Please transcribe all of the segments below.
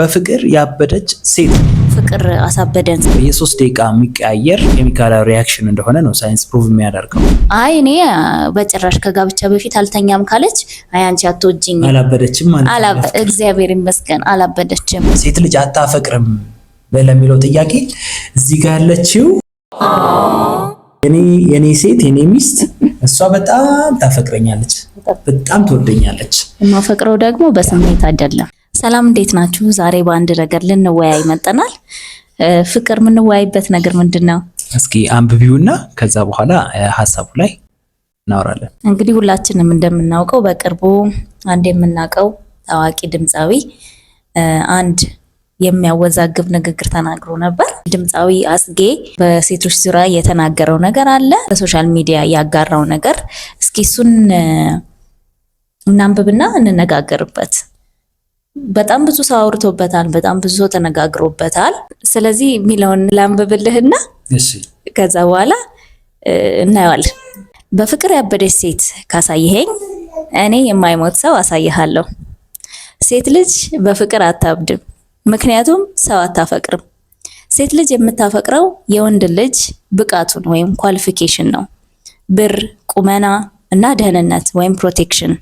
በፍቅር ያበደች ሴት ፍቅር አሳበደን። የ3 ደቂቃ የሚቀያየር ኬሚካላዊ ሪአክሽን እንደሆነ ነው ሳይንስ ፕሩቭ የሚያደርገው። አይ እኔ በጭራሽ ከጋብቻ በፊት አልተኛም ካለች አይ አንቺ አትወጂኝ አላበደችም ማለት ነው። እግዚአብሔር ይመስገን አላበደችም። ሴት ልጅ አታፈቅርም ለሚለው ጥያቄ እዚህ ጋር ያለችው የኔ ሴት የኔ ሚስት እሷ በጣም ታፈቅረኛለች፣ በጣም ትወደኛለች። የማፈቅረው ደግሞ በስሜት አይደለም። ሰላም እንዴት ናችሁ? ዛሬ በአንድ ነገር ልንወያይ መጠናል። ፍቅር የምንወያይበት ነገር ምንድነው? እስኪ አንብቢውና ከዛ በኋላ ሐሳቡ ላይ እናወራለን። እንግዲህ ሁላችንም እንደምናውቀው በቅርቡ አንድ የምናውቀው ታዋቂ ድምፃዊ አንድ የሚያወዛግብ ንግግር ተናግሮ ነበር። ድምፃዊ አስጌ በሴቶች ዙሪያ የተናገረው ነገር አለ፣ በሶሻል ሚዲያ ያጋራው ነገር። እስኪ እሱን እናንብብና እንነጋገርበት። በጣም ብዙ ሰው አውርቶበታል፣ በጣም ብዙ ሰው ተነጋግሮበታል። ስለዚህ የሚለውን ላንብብልህና ከዛ በኋላ እናየዋለን። በፍቅር ያበደች ሴት ካሳየኸኝ እኔ የማይሞት ሰው አሳይሃለሁ። ሴት ልጅ በፍቅር አታብድም፣ ምክንያቱም ሰው አታፈቅርም። ሴት ልጅ የምታፈቅረው የወንድ ልጅ ብቃቱን ወይም ኳሊፊኬሽን ነው። ብር፣ ቁመና እና ደህንነት ወይም ፕሮቴክሽን።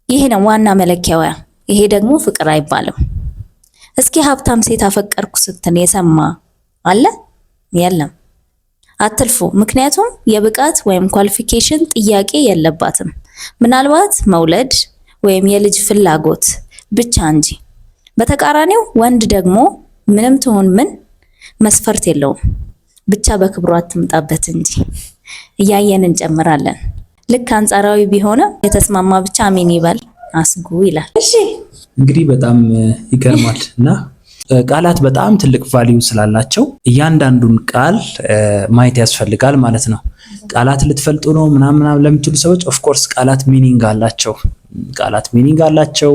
ይሄ ነው ዋና መለኪያዋ። ይሄ ደግሞ ፍቅር አይባልም። እስኪ ሀብታም ሴት አፈቀርኩ ስትል የሰማ አለ? የለም። አትልፉ፣ ምክንያቱም የብቃት ወይም ኳሊፊኬሽን ጥያቄ የለባትም። ምናልባት መውለድ ወይም የልጅ ፍላጎት ብቻ እንጂ። በተቃራኒው ወንድ ደግሞ ምንም ትሆን ምን መስፈርት የለውም፣ ብቻ በክብሩ አትምጣበት እንጂ። እያየን እንጨምራለን። ልክ አንጻራዊ ቢሆንም የተስማማ ብቻ አሜን ይበል አስጉ ይላል። እሺ እንግዲህ በጣም ይገርማል እና ቃላት በጣም ትልቅ ቫልዩ ስላላቸው እያንዳንዱን ቃል ማየት ያስፈልጋል ማለት ነው። ቃላት ልትፈልጡ ነው ምናምን ለምትሉ ሰዎች ኦፍ ኮርስ ቃላት ሚኒንግ አላቸው።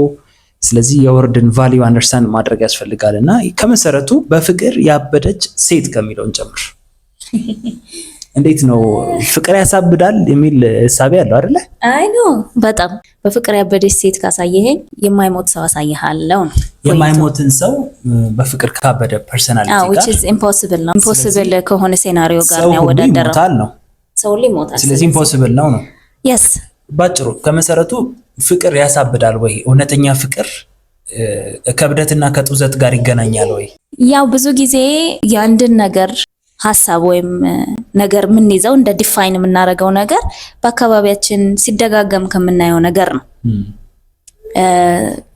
ስለዚህ የወርድን ቫልዩ አንደርስታንድ ማድረግ ያስፈልጋል እና ከመሰረቱ በፍቅር ያበደች ሴት ከሚለውን ጨምር። እንዴት ነው ፍቅር ያሳብዳል የሚል እሳቤ ያለው አይደለ? አይ ኖ በጣም በፍቅር ያበደች ሴት ካሳየኸኝ የማይሞት ሰው አሳይሃለሁ ነው። የማይሞትን ሰው በፍቅር ካበደ ፐርሰናሊቲ ጋር which is impossible ነው። impossible ከሆነ ሴናሪዮ ጋር ነው ያወዳደረው። ሰው ሊሞታል። ስለዚህ impossible ነው። yes ባጭሩ ከመሰረቱ ፍቅር ያሳብዳል ወይ? እውነተኛ ፍቅር ከብደትና ከጡዘት ጋር ይገናኛል ወይ? ያው ብዙ ጊዜ የአንድን ነገር ሐሳብ ወይም ነገር ምን ይዘው እንደ ዲፋይን የምናደርገው ነገር በአካባቢያችን ሲደጋገም ከምናየው ነገር ነው።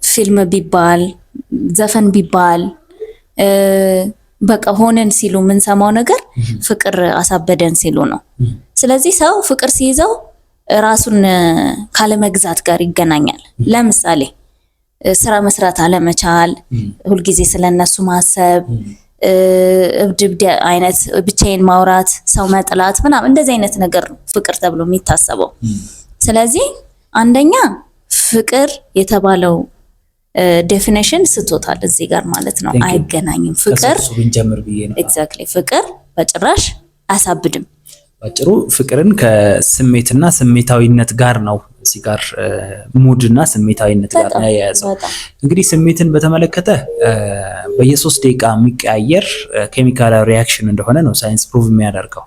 ፊልም ቢባል ዘፈን ቢባል በቃ ሆነን ሲሉ የምንሰማው ነገር ፍቅር አሳበደን ሲሉ ነው። ስለዚህ ሰው ፍቅር ሲይዘው ራሱን ካለመግዛት ጋር ይገናኛል። ለምሳሌ ስራ መስራት አለመቻል፣ ሁልጊዜ ስለነሱ ማሰብ፣ እብድ አይነት ብቻዬን ማውራት፣ ሰው መጥላት ምናምን እንደዚህ አይነት ነገር ነው ፍቅር ተብሎ የሚታሰበው። ስለዚህ አንደኛ ፍቅር የተባለው ዴፊኒሽን ስቶታል እዚህ ጋር ማለት ነው። አይገናኝም። ፍቅር ኤግዛክትሊ ፍቅር በጭራሽ አያሳብድም። ባጭሩ ፍቅርን ከስሜትና ስሜታዊነት ጋር ነው እዚህ ጋር ሙድና ስሜታዊነት ጋር ነው ያያዘው። እንግዲህ ስሜትን በተመለከተ በየ3 ደቂቃ የሚቀያየር ኬሚካላዊ ሪአክሽን እንደሆነ ነው ሳይንስ ፕሩቭ የሚያደርገው።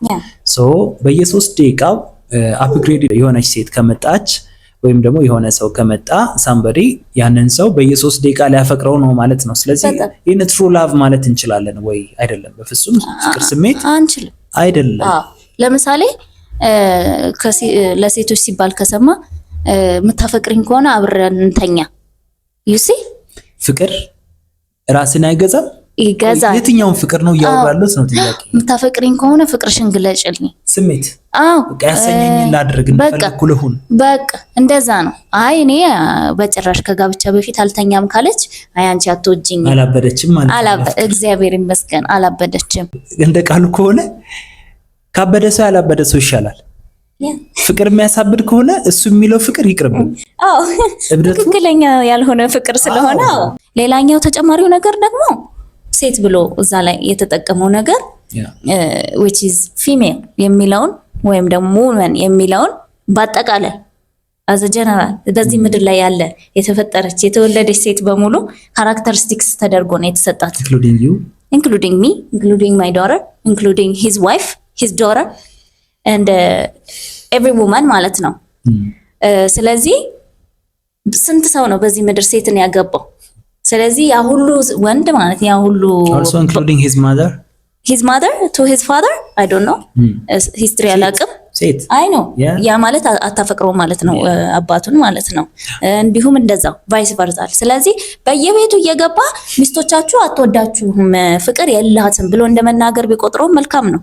ሶ በየ3 ደቂቃው አፕግሬድ የሆነች ሴት ከመጣች ወይም ደግሞ የሆነ ሰው ከመጣ ሳምበዲ ያንን ሰው በየ3 ደቂቃ ሊያፈቅረው ነው ማለት ነው። ስለዚህ ይሄን ትሩ ላቭ ማለት እንችላለን ወይ? አይደለም፣ በፍጹም ፍቅር ስሜት አንችልም። አይደለም። ለምሳሌ ለሴቶች ሲባል ከሰማ የምታፈቅሪኝ ከሆነ አብረን እንተኛ። ዩሲ ፍቅር ራስን አይገዛም? ይገዛል። የትኛውን ፍቅር ነው እያወራሉት ነው ጥያቄ። የምታፈቅሪኝ ከሆነ ፍቅርሽን ግለጭልኝ። ስሜት በቃ ያሰኘኝን ላድርግ እንፈልኩልሁን በቃ እንደዛ ነው። አይ እኔ በጭራሽ ከጋብቻ በፊት አልተኛም ካለች አይ አንቺ አትወጂኝ አላበደችም ማለት ነው። እግዚአብሔር ይመስገን አላበደችም። እንደ ቃሉ ከሆነ ካበደ ሰው ያላበደ ሰው ይሻላል። ፍቅር የሚያሳብድ ከሆነ እሱ የሚለው ፍቅር ይቅርብን። ትክክለኛ ያልሆነ ፍቅር ስለሆነ። ሌላኛው ተጨማሪው ነገር ደግሞ ሴት ብሎ እዛ ላይ የተጠቀመው ነገር which is female የሚለውን ወይም ደግሞ woman የሚለውን ባጠቃላይ አዘ ጀነራል በዚህ ምድር ላይ ያለ የተፈጠረች የተወለደች ሴት በሙሉ ካራክተሪስቲክስ ተደርጎ ነው የተሰጣት። including me, including my daughter, including his wife, his daughter and every woman ማለት ነው። ስለዚህ ስንት ሰው ነው በዚህ ምድር ሴትን ያገባው? ስለዚህ ያ ሁሉ ወንድ ማለት ያ ሁሉ also including his mother to his father I don't know history አላቅም። ሴት አይ ነው ያ ማለት አታፈቅረው ማለት ነው አባቱን ማለት ነው። እንዲሁም እንደዛው ቫይስ ቨርሳል። ስለዚህ በየቤቱ እየገባ ሚስቶቻችሁ አትወዳችሁም ፍቅር የላትም ብሎ እንደመናገር ቢቆጥረው መልካም ነው።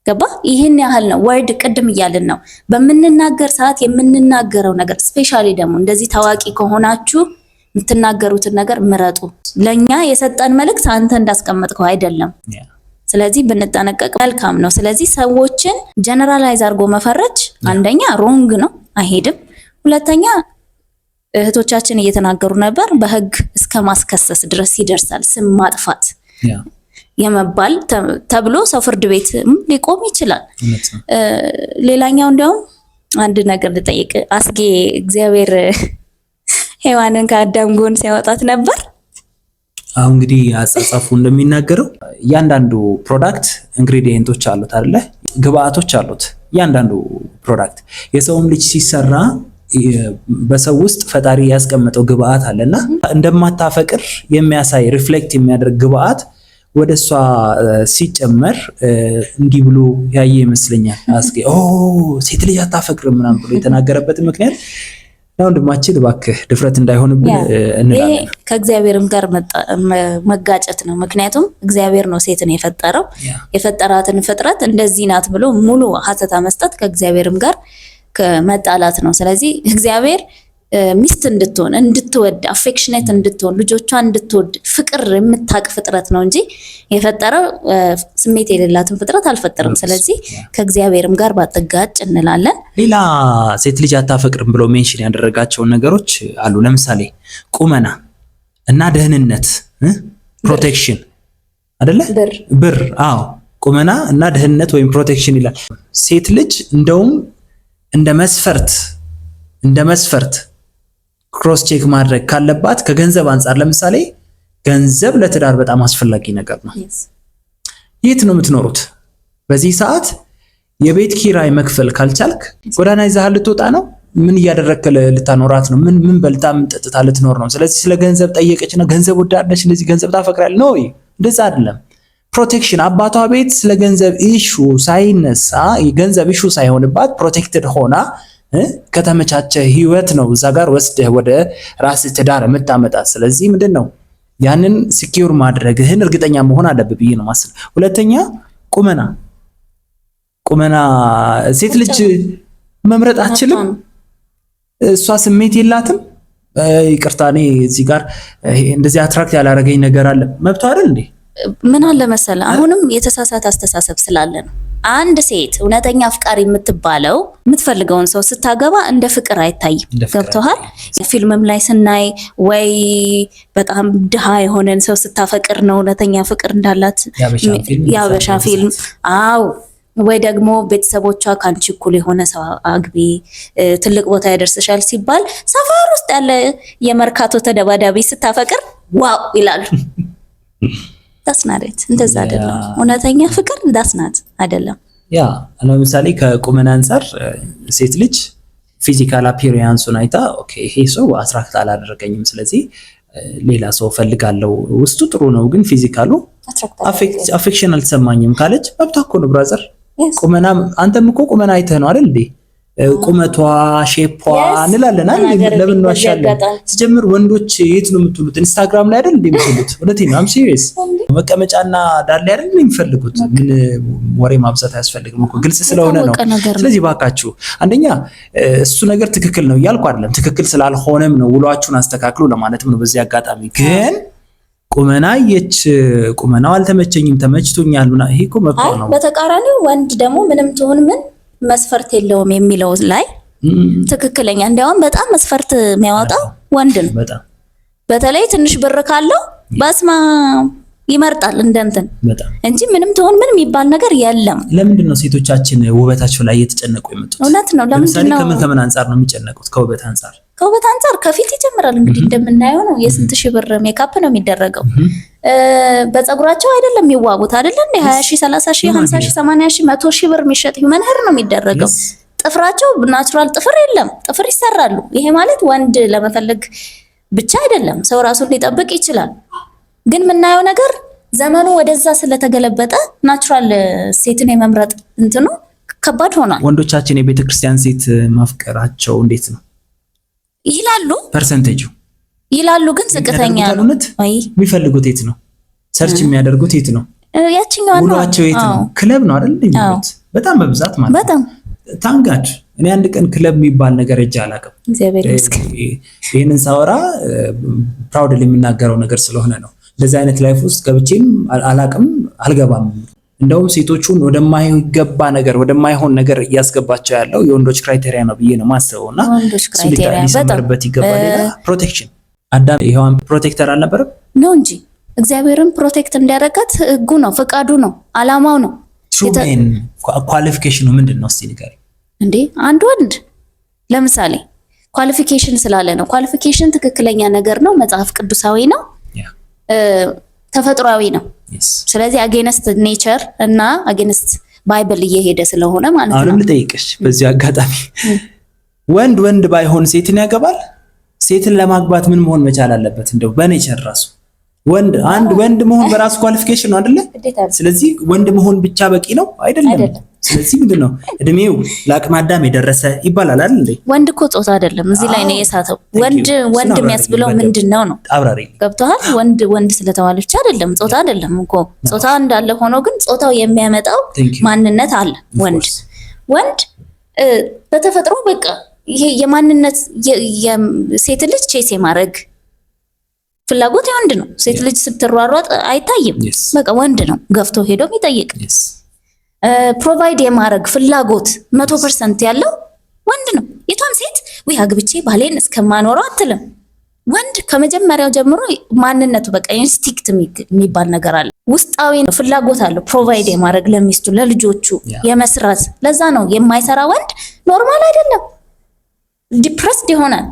ገባ? ይሄን ያህል ነው ወርድ ቅድም እያልን ነው በምንናገር ሰዓት የምንናገረው ነገር ስፔሻሊ ደግሞ እንደዚህ ታዋቂ ከሆናችሁ የምትናገሩትን ነገር ምረጡ። ለኛ የሰጠን መልእክት አንተ እንዳስቀመጥከው አይደለም። ስለዚህ ብንጠነቀቅ መልካም ነው። ስለዚህ ሰዎችን ጀነራላይዝ አድርጎ መፈረጅ አንደኛ ሮንግ ነው፣ አይሄድም። ሁለተኛ እህቶቻችን እየተናገሩ ነበር በህግ እስከ ማስከሰስ ድረስ ይደርሳል። ስም ማጥፋት የመባል ተብሎ ሰው ፍርድ ቤት ሊቆም ይችላል። ሌላኛው እንዲያውም አንድ ነገር ልጠይቅ። አስጌ እግዚአብሔር ሔዋንን ከአዳም ጎን ሲያወጣት ነበር። አሁን እንግዲህ አጻጻፉ እንደሚናገረው እያንዳንዱ ፕሮዳክት ኢንግሪዲየንቶች አሉት አይደለ? ግብአቶች አሉት እያንዳንዱ ፕሮዳክት። የሰውም ልጅ ሲሰራ በሰው ውስጥ ፈጣሪ ያስቀመጠው ግብአት አለና እንደማታፈቅር የሚያሳይ ሪፍሌክት የሚያደርግ ግብአት ወደሷ ሲጨመር እንዲህ ብሎ ያየ ይመስለኛል። አስጌ ሴት ልጅ አታፈቅርም ምናምን ብሎ የተናገረበት ምክንያት ወንድማችን እባክህ ድፍረት እንዳይሆንብን እንላለን። ከእግዚአብሔርም ጋር መጋጨት ነው። ምክንያቱም እግዚአብሔር ነው ሴትን የፈጠረው። የፈጠራትን ፍጥረት እንደዚህ ናት ብሎ ሙሉ ሀተታ መስጠት ከእግዚአብሔርም ጋር መጣላት ነው። ስለዚህ እግዚአብሔር ሚስት እንድትሆን እንድትወድ አፌክሽኔት እንድትሆን ልጆቿን እንድትወድ ፍቅር የምታቅ ፍጥረት ነው እንጂ የፈጠረው ስሜት የሌላትን ፍጥረት አልፈጠረም። ስለዚህ ከእግዚአብሔርም ጋር ባትጋጭ እንላለን። ሌላ ሴት ልጅ አታፈቅርም ብሎ ሜንሽን ያደረጋቸውን ነገሮች አሉ። ለምሳሌ ቁመና እና ደህንነት፣ ፕሮቴክሽን አይደለ? ብር። አዎ ቁመና እና ደህንነት ወይም ፕሮቴክሽን ይላል። ሴት ልጅ እንደውም እንደ መስፈርት ክሮስ ቼክ ማድረግ ካለባት ከገንዘብ አንጻር፣ ለምሳሌ ገንዘብ ለትዳር በጣም አስፈላጊ ነገር ነው። የት ነው የምትኖሩት? በዚህ ሰዓት የቤት ኪራይ መክፈል ካልቻልክ ጎዳና ይዘሃል ልትወጣ ነው። ምን እያደረግክ ልታኖራት ነው? ምን በልታ ምን ጠጥታ ልትኖር ነው? ስለዚህ ስለ ገንዘብ ጠየቀችና ገንዘብ ወዳደች እንደዚህ ገንዘብ ታፈቅራለህ ነው? እንደዛ አይደለም። ፕሮቴክሽን አባቷ ቤት ስለ ገንዘብ ኢሹ ሳይነሳ የገንዘብ ኢሹ ሳይሆንባት ፕሮቴክትድ ሆና ከተመቻቸ ህይወት ነው እዛ ጋር ወስደህ ወደ ራስህ ትዳር የምታመጣት። ስለዚህ ምንድነው ያንን ሲኪዩር ማድረግህን እርግጠኛ መሆን አለብህ ብዬ ነው ማስብ። ሁለተኛ ቁመና ሴት ልጅ መምረጥ አትችልም። እሷ ስሜት የላትም። ይቅርታ እኔ እዚህ ጋር እንደዚህ አትራክት ያላረገኝ ነገር አለ። መብቷ አይደል እንዴ? ምን አለ መሰለ አሁንም የተሳሳተ አስተሳሰብ ስላለ ነው። አንድ ሴት እውነተኛ አፍቃሪ የምትባለው የምትፈልገውን ሰው ስታገባ እንደ ፍቅር አይታይም። ገብቶሃል? ፊልምም ላይ ስናይ ወይ በጣም ድሃ የሆነን ሰው ስታፈቅር ነው እውነተኛ ፍቅር እንዳላት ያበሻ ፊልም። አው ወይ ደግሞ ቤተሰቦቿ ካንቺ እኩል የሆነ ሰው አግቢ ትልቅ ቦታ ያደርስሻል ሲባል ሰፈር ውስጥ ያለ የመርካቶ ተደባዳቢ ስታፈቅር ዋው ይላሉ። ዳስናት እንደዛ አይደለም። እውነተኛ ፍቅር ዳስናት አይደለም። ያ ለምሳሌ ከቁመና አንፃር ሴት ልጅ ፊዚካል አፒሪያንሱን አይታ ኦኬ ይሄ ሰው አትራክት አላደረገኝም፣ ስለዚህ ሌላ ሰው ፈልጋለሁ፣ ውስጡ ጥሩ ነው ግን ፊዚካሉ አፌክሽን አልተሰማኝም ካለች መብቷ እኮ ነው ብራዘር። ቁመና አንተም እኮ ቁመና አይተህ ነው አይደል እንዴ? ቁመቷ ሼፓ እንላለን አይደል? ለምን ዋሻለን? ሲጀምር ወንዶች የት ነው የምትሉት? ኢንስታግራም ላይ አይደል እንዴ የምትሉት? እውነቴን ነው። አም ሲሪየስ መቀመጫና ዳሌ አይደል የሚፈልጉት? ምን ወሬ ማብዛት አያስፈልግም እኮ ግልጽ ስለሆነ ነው። ስለዚህ ባካችሁ አንደኛ እሱ ነገር ትክክል ነው እያልኩ አይደለም፣ ትክክል ስላልሆነም ነው ውሏችሁን አስተካክሉ ለማለትም ነው። በዚህ አጋጣሚ ግን ቁመናው አልተመቸኝም ተመችቶኛል ይሄ እኮ መብቷ ነው። በተቃራኒው ወንድ ደግሞ ምንም ትሁን ምን መስፈርት የለውም የሚለው ላይ ትክክለኛ እንዲያውም በጣም መስፈርት የሚያወጣው ወንድ ነው። በተለይ ትንሽ ብር ካለው በስማ ይመርጣል እንደንትን በጣም እንጂ ምንም ትሆን ምንም የሚባል ነገር የለም። ለምንድን ነው ሴቶቻችን ውበታቸው ላይ እየተጨነቁ የመጡት? እውነት ነው። ለምንድን ነው ከምን አንጻር ነው የሚጨነቁት? ከውበት አንጻር ከፊት ይጀምራል። እንግዲህ እንደምናየው ነው። የስንት ሺህ ብር ሜካፕ ነው የሚደረገው። በፀጉራቸው አይደለም የሚዋቡት አይደለ እንዴ? 20 ሺህ 30 ሺህ 50 ሺህ 80 ሺህ 100 ሺህ ብር የሚሸጥ ሂውመን ሄር ነው የሚደረገው። ጥፍራቸው ናቹራል ጥፍር የለም፣ ጥፍር ይሰራሉ። ይሄ ማለት ወንድ ለመፈለግ ብቻ አይደለም፣ ሰው ራሱን ሊጠብቅ ይችላል። ግን የምናየው ነገር ዘመኑ ወደዛ ስለተገለበጠ ናቹራል ሴትን የመምረጥ እንትኑ ከባድ ሆኗል። ወንዶቻችን የቤተ ክርስቲያን ሴት ማፍቀራቸው እንዴት ነው ይላሉ? ፐርሰንቴጁ ይላሉ፣ ግን ዝቅተኛ ነው። የሚፈልጉት የት ነው? ሰርች የሚያደርጉት የት ነው? ያቺኛው ነው። ውሏቸው የት ነው? ክለብ ነው አይደል የሚሉት? በጣም በብዛት ማለት ነው። በጣም ታንጋድ እኔ አንድ ቀን ክለብ የሚባል ነገር እጅ አላውቅም። እግዚአብሔር ይመስገን። ይሄንን ሳወራ ፕራውድሊ የምናገረው ነገር ስለሆነ ነው። እንደዚህ አይነት ላይፍ ውስጥ ገብቼም አላውቅም፣ አልገባም። እንደውም ሴቶቹን ወደማይገባ ነገር ወደማይሆን ነገር እያስገባቸው ያለው የወንዶች ክራይቴሪያ ነው ብዬ ነው ማስበውና ወንዶች ክራይቴሪያ ሊሰመርበት ይገባል። ሌላ ፕሮቴክሽን አዳም ይሄዋን ፕሮቴክተር አልነበረም ነው እንጂ እግዚአብሔርን ፕሮቴክት እንዲያደርጋት ህጉ ነው፣ ፍቃዱ ነው፣ አላማው ነው። ትሩሜን ኳሊፊኬሽኑ ምንድን ነው እስቲ ንገሪ እንዴ? አንድ ወንድ ለምሳሌ ኳሊፊኬሽን ስላለ ነው። ኳሊፊኬሽን ትክክለኛ ነገር ነው፣ መጽሐፍ ቅዱሳዊ ነው፣ ተፈጥሯዊ ነው። ስለዚህ አጌንስት ኔቸር እና አጌንስት ባይብል እየሄደ ስለሆነ ማለት ነው። አሁንም ልጠይቅሽ በዚህ አጋጣሚ ወንድ ባይሆን ሴትን ያገባል? ሴትን ለማግባት ምን መሆን መቻል አለበት? እንደው በኔቸር ራሱ ወንድ መሆን በራሱ ኳሊፊኬሽን ነው አይደለ? ስለዚህ ወንድ መሆን ብቻ በቂ ነው አይደለም። ስለዚህ ምንድነው እድሜው ለአቅመ አዳም የደረሰ ይባላል አይደል እንዴ? ወንድ እኮ ጾታ አይደለም። እዚህ ላይ ነው የሳተው። ወንድ የሚያስብለው ምንድነው ነው? አብራሪ ገብቶሃል? ወንድ ስለተባለ ብቻ አይደለም፣ ጾታ አይደለም እኮ። ጾታ እንዳለ ሆኖ ግን ጾታው የሚያመጣው ማንነት አለ። ወንድ በተፈጥሮ በቃ ይሄ የማንነት ሴት ልጅ ቼስ የማድረግ ፍላጎት የወንድ ነው። ሴት ልጅ ስትሯሯጥ አይታይም። በቃ ወንድ ነው ገፍቶ ሄዶ የሚጠይቅ ፕሮቫይድ የማድረግ ፍላጎት 100% ያለው ወንድ ነው። የቷም ሴት ወይ አግብቼ ባሌን እስከማኖረው አትልም። ወንድ ከመጀመሪያው ጀምሮ ማንነቱ በቃ ኢንስቲንክት የሚባል ነገር አለ። ውስጣዊ ፍላጎት አለው ፕሮቫይድ የማድረግ ለሚስቱ፣ ለልጆቹ የመስራት። ለዛ ነው የማይሰራ ወንድ ኖርማል አይደለም፣ ዲፕረስድ ይሆናል፣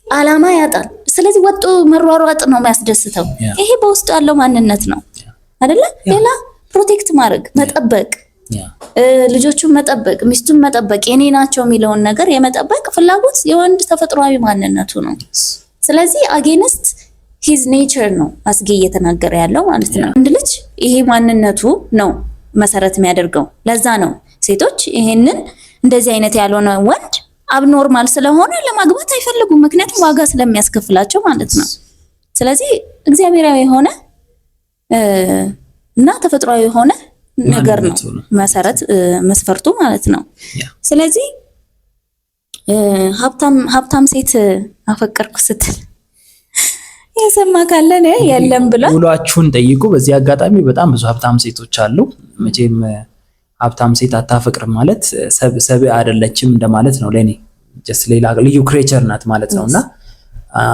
አላማ ያጣል። ስለዚህ ወጡ መሯሯጥ ነው የሚያስደስተው። ይሄ በውስጡ ያለው ማንነት ነው አይደለ? ሌላ ፕሮቴክት ማድረግ፣ መጠበቅ፣ ልጆቹን መጠበቅ፣ ሚስቱን መጠበቅ፣ የኔ ናቸው የሚለውን ነገር የመጠበቅ ፍላጎት የወንድ ተፈጥሯዊ ማንነቱ ነው። ስለዚህ አጌንስት ሂዝ ኔቸር ነው አስጌ እየተናገረ ያለው ማለት ነው። ወንድ ልጅ ይሄ ማንነቱ ነው መሰረት የሚያደርገው። ለዛ ነው ሴቶች ይሄንን እንደዚህ አይነት ያልሆነ ወንድ አብኖርማል ስለሆነ ለማግባት አይፈልጉም። ምክንያቱም ዋጋ ስለሚያስከፍላቸው ማለት ነው። ስለዚህ እግዚአብሔራዊ የሆነ እና ተፈጥሯዊ የሆነ ነገር ነው መሰረት መስፈርቱ ማለት ነው። ስለዚህ ሀብታም ሴት አፈቀርኩ ስትል የሰማ ካለ ነው የለም ብሏል። ውሏችሁን ጠይቁ። በዚህ አጋጣሚ በጣም ብዙ ሀብታም ሴቶች አሉ። መቼም ሀብታም ሴት አታፈቅርም ማለት ሰብ አይደለችም እንደማለት ነው ለኔ። ጀስት ሌላ ልዩ ክሬቸር ናት ማለት ነውና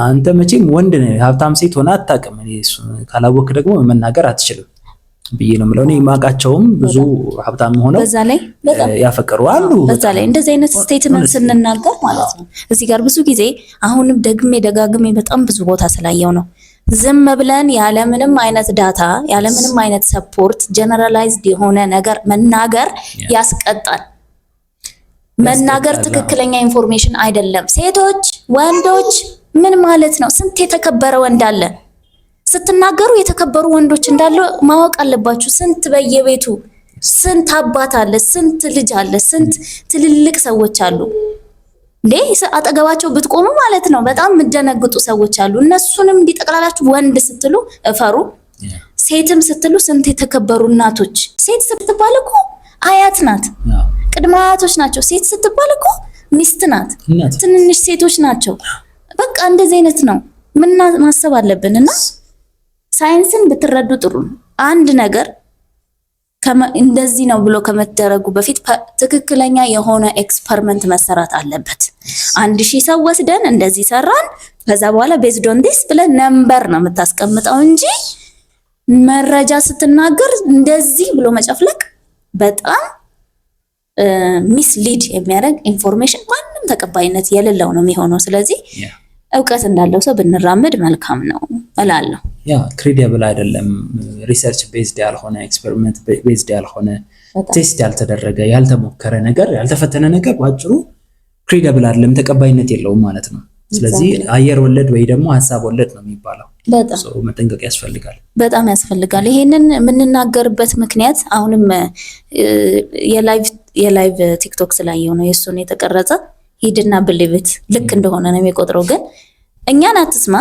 አንተ መቼም ወንድ ነህ ሀብታም ሴት ሆነ አታውቅም። እኔ እሱ ካላወቅ ደግሞ መናገር አትችልም ብዬ ነው የምለው። እኔ የማውቃቸውም ብዙ ሀብታም ሆነው በዛ ላይ በጣም ያፈቀሩ አሉ። በዛ ላይ እንደዚህ አይነት ስቴትመንት ስንናገር ማለት ነው እዚህ ጋር ብዙ ጊዜ አሁንም ደጋግሜ በጣም ብዙ ቦታ ስላየው ነው ዝም ብለን ያለምንም አይነት ዳታ ያለምንም አይነት ሰፖርት ጀነራላይዝድ የሆነ ነገር መናገር ያስቀጣል። መናገር ትክክለኛ ኢንፎርሜሽን አይደለም። ሴቶች፣ ወንዶች ምን ማለት ነው? ስንት የተከበረ ወንድ አለ። ስትናገሩ የተከበሩ ወንዶች እንዳሉ ማወቅ አለባችሁ። ስንት በየቤቱ ስንት አባት አለ፣ ስንት ልጅ አለ፣ ስንት ትልልቅ ሰዎች አሉ። አጠገባቸው ብትቆሙ ማለት ነው በጣም የምትደነግጡ ሰዎች አሉ። እነሱንም እንዲጠቅላላችሁ ወንድ ስትሉ እፈሩ። ሴትም ስትሉ ስንት የተከበሩ እናቶች። ሴት ስትባል እኮ አያት ናት፣ ቅድመ አያቶች ናቸው። ሴት ስትባል እኮ ሚስት ናት፣ ትንንሽ ሴቶች ናቸው። በቃ እንደዚህ አይነት ነው ምን ማሰብ አለብን። እና ሳይንስን ብትረዱ ጥሩ ነው። አንድ ነገር እንደዚህ ነው ብሎ ከመደረጉ በፊት ትክክለኛ የሆነ ኤክስፐሪመንት መሰራት አለበት። 1000 ሰው ወስደን እንደዚህ ሰራን፣ ከዛ በኋላ ቤዝድ ኦን ዲስ ብለን ነምበር ነው የምታስቀምጠው እንጂ መረጃ ስትናገር እንደዚህ ብሎ መጨፍለቅ በጣም ሚስሊድ የሚያደርግ ኢንፎርሜሽን ማንም ተቀባይነት የሌለው ነው የሚሆነው። ስለዚህ እውቀት እንዳለው ሰው ብንራመድ መልካም ነው እላለሁ። ያ ክሬዲብል አይደለም፣ ሪሰርች ቤዝድ ያልሆነ ኤክስፐሪመንት ቤዝድ ያልሆነ ቴስት ያልተደረገ ያልተሞከረ ነገር ያልተፈተነ ነገር ባጭሩ ክሬዲብል አይደለም፣ ተቀባይነት የለውም ማለት ነው። ስለዚህ አየር ወለድ ወይ ደግሞ ሀሳብ ወለድ ነው የሚባለው። በጣም መጠንቀቅ ያስፈልጋል፣ በጣም ያስፈልጋል። ይሄንን የምንናገርበት ምክንያት አሁንም የላይቭ ቲክቶክ ስላየው ነው የሱን የተቀረጸ ሂድና ብሊቭት ልክ እንደሆነ ነው የሚቆጥረው። ግን እኛን አትስማ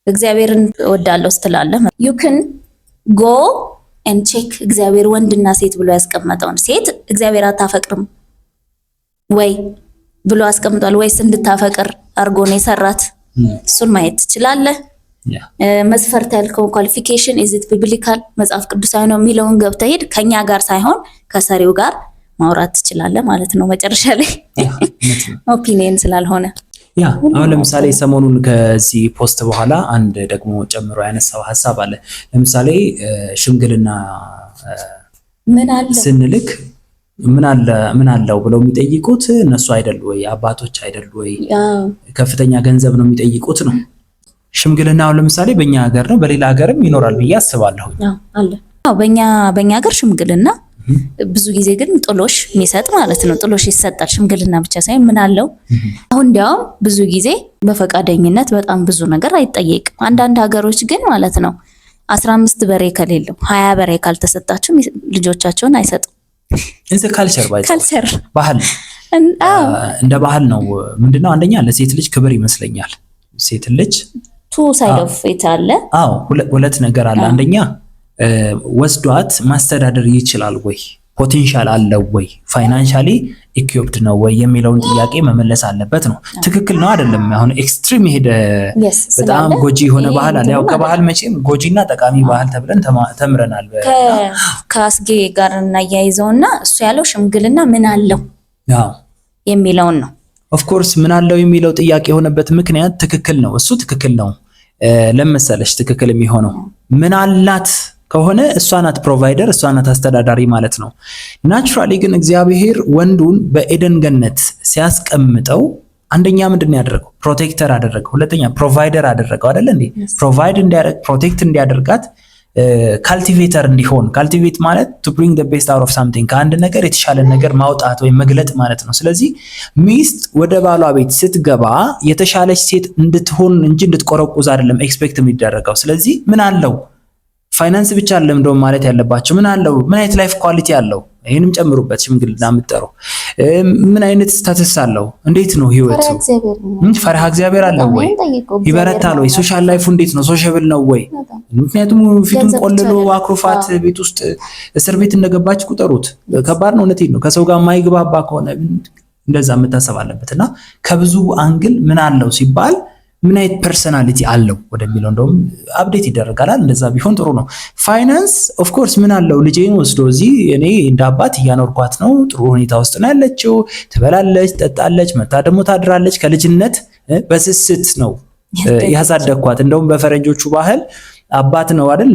እግዚአብሔርን እወዳለሁ ስትላለህ you can go and check እግዚአብሔር ወንድና ሴት ብሎ ያስቀመጠውን ሴት እግዚአብሔር አታፈቅርም ወይ ብሎ አስቀምጧል ወይስ እንድታፈቅር አርጎ ነው የሰራት? እሱን ማየት ትችላለህ። መስፈርት ያልከው ኳሊፊኬሽን is it biblical መጽሐፍ ቅዱሳዊ ነው የሚለውን ገብተህ ሄድ። ከኛ ጋር ሳይሆን ከሰሪው ጋር ማውራት ትችላለህ ማለት ነው። መጨረሻ ላይ ኦፒኒየን ስላልሆነ አሁን ለምሳሌ ሰሞኑን ከዚህ ፖስት በኋላ አንድ ደግሞ ጨምሮ ያነሳው ሐሳብ አለ። ለምሳሌ ሽምግልና ምን አለ ስንልክ ምን አለው ብለው የሚጠይቁት እነሱ አይደሉ ወይ? አባቶች አይደሉ ወይ? ከፍተኛ ገንዘብ ነው የሚጠይቁት ነው። ሽምግልና አሁን ለምሳሌ በእኛ ሀገር ነው፣ በሌላ ሀገርም ይኖራል ብዬ አስባለሁ። አለ በእኛ ሀገር ሽምግልና ብዙ ጊዜ ግን ጥሎሽ የሚሰጥ ማለት ነው። ጥሎሽ ይሰጣል። ሽምግልና ብቻ ሳይሆን ምን አለው አሁን እንዲያውም ብዙ ጊዜ በፈቃደኝነት በጣም ብዙ ነገር አይጠየቅም። አንዳንድ ሀገሮች ግን ማለት ነው 15 በሬ ከሌለው 20 በሬ ካልተሰጣቸው ልጆቻቸውን አይሰጡም። ካልቸር ባህል እንደ ባህል ነው። ምንድነው አንደኛ ለሴት ልጅ ክብር ይመስለኛል። ሴት ልጅ ቱ ሳይድ ኦፍ ኢት አለ። ሁለት ነገር አለ። አንደኛ ወስዷት ማስተዳደር ይችላል ወይ? ፖቴንሻል አለው ወይ? ፋይናንሻሊ ኢኩዊፕድ ነው ወይ የሚለውን ጥያቄ መመለስ አለበት ነው። ትክክል ነው አይደለም? አሁን ኤክስትሪም ሄደ በጣም ጎጂ የሆነ ባህል አለ። ያው ከባህል መቼም ጎጂና ጠቃሚ ባህል ተብለን ተምረናል። ከአስጌ ጋር እናያይዘውና እሱ ያለው ሽምግልና ምን አለው የሚለውን ነው። ኦፍ ኮርስ ምን አለው የሚለው ጥያቄ የሆነበት ምክንያት ትክክል ነው። እሱ ትክክል ነው። ለምሳሌሽ ትክክል የሚሆነው ምን አላት ከሆነ እሷ ናት ፕሮቫይደር፣ እሷ ናት አስተዳዳሪ ማለት ነው። ናቹራሊ ግን እግዚአብሔር ወንዱን በኤደን ገነት ሲያስቀምጠው አንደኛ ምንድን ያደረገው? ፕሮቴክተር አደረገው። ሁለተኛ ፕሮቫይደር አደረገው አይደል እንዴ? ፕሮቫይድ እንዲያደርግ ፕሮቴክት እንዲያደርጋት ካልቲቬተር እንዲሆን። ካልቲቬት ማለት to bring the best out of something ከአንድ ነገር የተሻለ ነገር ማውጣት ወይም መግለጥ ማለት ነው። ስለዚህ ሚስት ወደ ባሏ ቤት ስትገባ የተሻለች ሴት እንድትሆን እንጂ እንድትቆረቁዝ አይደለም ኤክስፔክት የሚደረገው። ስለዚህ ምን አለው? ፋይናንስ ብቻ አይደለም እንደውም ማለት ያለባቸው ምን አለው? ምን አይነት ላይፍ ኳሊቲ አለው? ይሄንም ጨምሩበት። ሽምግልና የምትጠሩ ምን አይነት ስታተስ አለው? እንዴት ነው ህይወቱ? ፈሪሃ እግዚአብሔር አለው ወይ? ይበረታል ወይ? ሶሻል ላይፉ እንዴት ነው? ሶሻብል ነው ወይ? ምክንያቱም ፊቱን ቆልሎ አክሮፋት ቤት ውስጥ እስር ቤት እንደገባች ቁጠሩት። ከባድ ነው። እውነቴን ነው። ከሰው ጋር የማይግባባ ከሆነ እንደዛ መታሰብ አለበትና ከብዙ አንግል ምን አለው ሲባል ምን አይነት ፐርሰናሊቲ አለው ወደሚለው እንደውም አፕዴት ይደረጋል። እንደዛ ቢሆን ጥሩ ነው። ፋይናንስ ኦፍ ኮርስ ምን አለው? ልጄን ወስዶ እዚህ እኔ እንደ አባት እያኖርኳት ነው። ጥሩ ሁኔታ ውስጥ ነው ያለችው። ትበላለች፣ ጠጣለች፣ መታ ደግሞ ታድራለች። ከልጅነት በስስት ነው ያሳደግኳት። እንደውም በፈረንጆቹ ባህል አባት ነው አይደል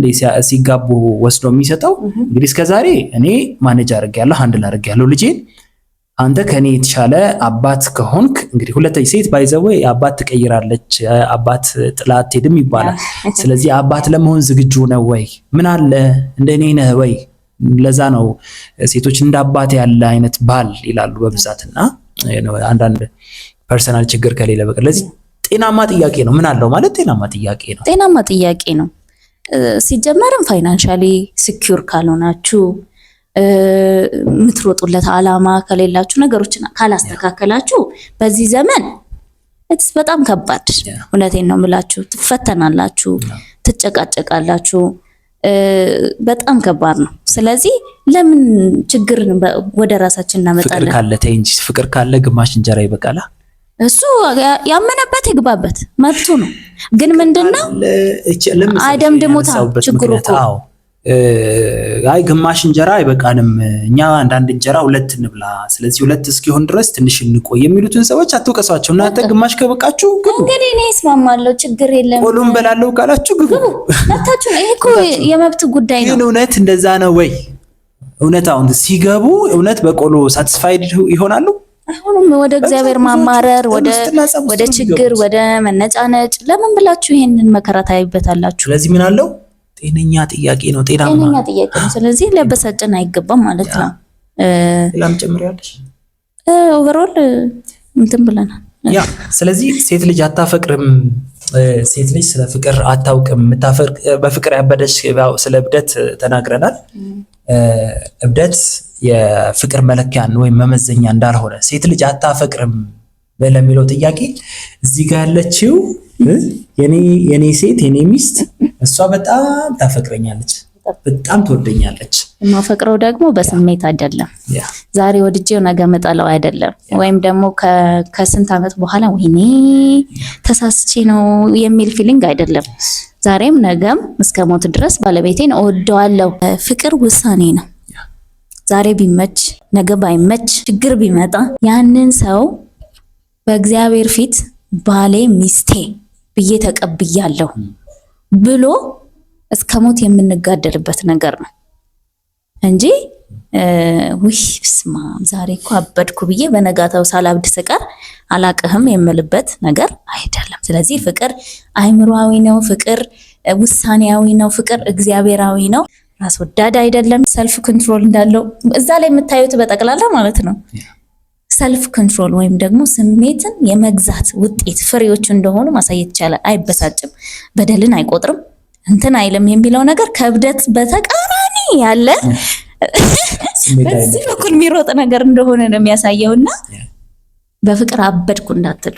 ሲጋቡ ወስዶ የሚሰጠው። እንግዲህ እስከዛሬ እኔ ማኔጅ አድርጌያለሁ፣ ሃንድል አድርጌያለሁ ልጄን። አንተ ከኔ የተሻለ አባት ከሆንክ እንግዲህ ሁለተኛ ሴት ባይዘው አባት ትቀይራለች፣ አባት ጥላት ሄድም ይባላል። ስለዚህ አባት ለመሆን ዝግጁ ነው ወይ? ምን አለ እንደኔ ነህ ወይ? ለዛ ነው ሴቶች እንደ አባት ያለ አይነት ባል ይላሉ በብዛትና አንዳንድ ፐርሰናል ችግር ከሌለ በቀር። ለዚህ ጤናማ ጥያቄ ነው። ምን አለው ማለት ጤናማ ጥያቄ ነው። ጤናማ ጥያቄ ነው። ሲጀመርም ፋይናንሻሊ ሲኪዩር ካልሆናችሁ ምትሮጡለት አላማ ከሌላችሁ ነገሮችን ካላስተካከላችሁ በዚህ ዘመን በጣም ከባድ። እውነቴን ነው የምላችሁ። ትፈተናላችሁ፣ ትጨቃጨቃላችሁ። በጣም ከባድ ነው። ስለዚህ ለምን ችግርን ወደ ራሳችን እናመጣለን? ፍቅር ካለ ግማሽ እንጀራ ይበቃላ። እሱ ያመነበት ይግባበት መብቱ ነው። ግን ምንድነው አይደምድሞታ ችግሩ እኮ አይ ግማሽ እንጀራ አይበቃንም፣ እኛ አንዳንድ እንጀራ 2 እንብላ፣ ስለዚህ 2 እስኪሆን ድረስ ትንሽ እንቆይ የሚሉትን ሰዎች አትወቀሷቸው። እናንተ ግማሽ ከበቃችሁ ግቡ። እንግዲህ እኔ እስማማለሁ፣ ችግር የለም። ቆሎም በላለው ካላችሁ ግቡ። መብታችሁ ነው። ይሄ እኮ የመብት ጉዳይ ነው። ግን እውነት እንደዛ ነው ወይ? እውነት አሁን ሲገቡ እውነት በቆሎ ሳቲስፋይድ ይሆናሉ? አሁንም ወደ እግዚአብሔር ማማረር፣ ወደ ችግር፣ ወደ መነጫነጭ ለምን ብላችሁ ይሄንን መከራ ታይበታላችሁ? ስለዚህ ምን አለው? ጤነኛ ጥያቄ ነው። ጤነኛ ጥያቄ ነው። ስለዚህ ሊያበሳጨን አይገባም ማለት ነው። ሌላም ጨምሪያለሽ? ኦቨርኦል እንትን ብለናል። ያ ስለዚህ ሴት ልጅ አታፈቅርም፣ ሴት ልጅ ስለ ፍቅር አታውቅም፣ በፍቅር ያበደች ስለ እብደት ተናግረናል። እብደት የፍቅር መለኪያን ወይም መመዘኛ እንዳልሆነ ሴት ልጅ አታፈቅርም ለሚለው ጥያቄ እዚህ ጋር ያለችው የኔ ሴት የኔ ሚስት እሷ በጣም ታፈቅረኛለች፣ በጣም ትወደኛለች። የማፈቅረው ደግሞ በስሜት አይደለም፣ ዛሬ ወድጄው ነገ መጣለው አይደለም፣ ወይም ደግሞ ከስንት ዓመት በኋላ ወይኔ ተሳስቼ ነው የሚል ፊሊንግ አይደለም። ዛሬም ነገም እስከ ሞት ድረስ ባለቤቴን እወደዋለሁ። ፍቅር ውሳኔ ነው። ዛሬ ቢመች ነገ ባይመች ችግር ቢመጣ ያንን ሰው በእግዚአብሔር ፊት ባሌ ሚስቴ ብዬ ተቀብያለሁ ብሎ እስከ ሞት የምንጋደልበት ነገር ነው እንጂ ውይ ብስማ ዛሬ እኮ አበድኩ ብዬ በነጋታው ሳላብድ ስቀር አላቅህም የምልበት ነገር አይደለም። ስለዚህ ፍቅር አይምሮአዊ ነው። ፍቅር ውሳኔያዊ ነው። ፍቅር እግዚአብሔራዊ ነው። ራስ ወዳድ አይደለም። ሰልፍ ኮንትሮል እንዳለው እዛ ላይ የምታዩት በጠቅላላ ማለት ነው። ሰልፍ ኮንትሮል ወይም ደግሞ ስሜትን የመግዛት ውጤት ፍሬዎቹ እንደሆኑ ማሳየት ይቻላል። አይበሳጭም፣ በደልን አይቆጥርም፣ እንትን አይልም የሚለው ነገር ከእብደት በተቃራኒ ያለ በዚህ በኩል የሚሮጥ ነገር እንደሆነ ነው የሚያሳየውና በፍቅር አበድኩ እንዳትሉ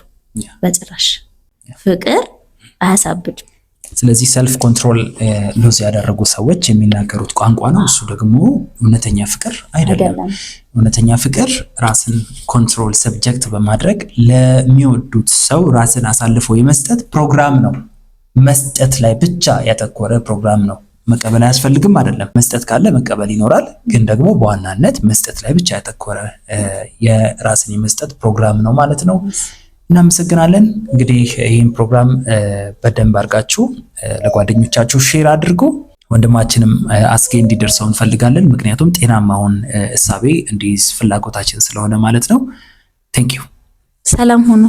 በጭራሽ። ፍቅር አያሳብድም። ስለዚህ ሰልፍ ኮንትሮል ሉዝ ያደረጉ ሰዎች የሚናገሩት ቋንቋ ነው። እሱ ደግሞ እውነተኛ ፍቅር አይደለም። እውነተኛ ፍቅር ራስን ኮንትሮል ሰብጀክት በማድረግ ለሚወዱት ሰው ራስን አሳልፎ የመስጠት ፕሮግራም ነው። መስጠት ላይ ብቻ ያተኮረ ፕሮግራም ነው። መቀበል አያስፈልግም አይደለም። መስጠት ካለ መቀበል ይኖራል። ግን ደግሞ በዋናነት መስጠት ላይ ብቻ ያተኮረ የራስን የመስጠት ፕሮግራም ነው ማለት ነው። እናመሰግናለን። እንግዲህ ይህን ፕሮግራም በደንብ አድርጋችሁ ለጓደኞቻችሁ ሼር አድርጉ። ወንድማችንም አስጌ እንዲደርሰው እንፈልጋለን። ምክንያቱም ጤናማውን እሳቤ እንዲይዝ ፍላጎታችን ስለሆነ ማለት ነው። ቴንክ ዩ። ሰላም ሁኑ።